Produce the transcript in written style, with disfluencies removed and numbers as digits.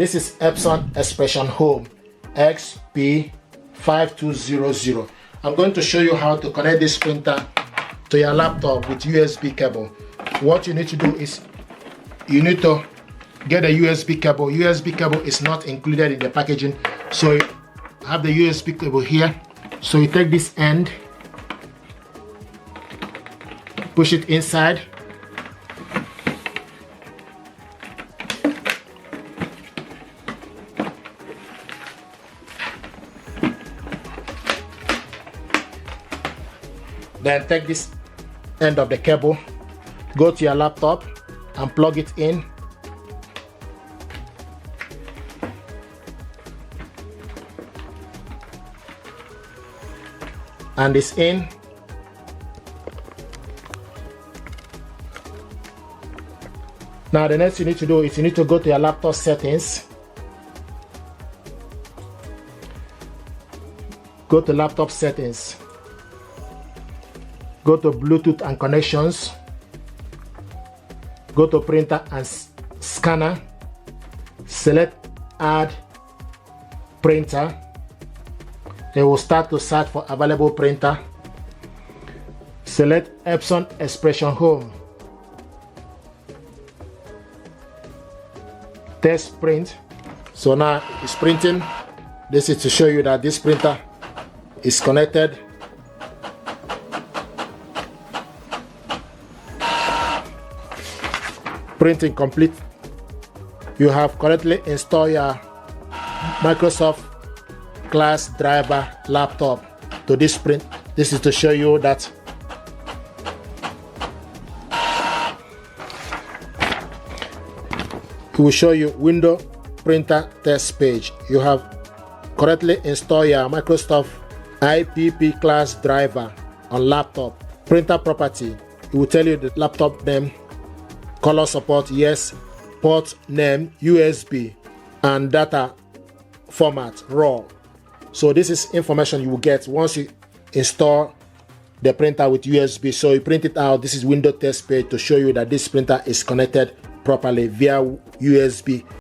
This is Epson Expression Home XP5200. I'm going to show you how to connect this printer to your laptop with USB cable. What you need to do is you need to get a USB cable. USB cable is not included in the packaging, so you have the USB cable here. So you take this end, push it inside, then take this end of the cable, go to your laptop and plug it in. And it's in. Now the next you need to do is you need to go to your laptop settings. Go to laptop settings. Go to Bluetooth and connections. Go to printer and scanner. Select add printer. It will start to search for available printer. Select Epson Expression Home. Test print. So now it's printing. This is to show you that this printer is connected. Printing complete. You have correctly installed your Microsoft class driver laptop to this print. This is to show you that it will show you window printer test page. You have correctly installed your Microsoft IPP class driver on laptop. Printer property, it will tell you the laptop name, color support, yes, port name, USB, and data format, RAW. So this is information you will get once you install the printer with USB. So you print it out. This is window test page to show you that this printer is connected properly via USB.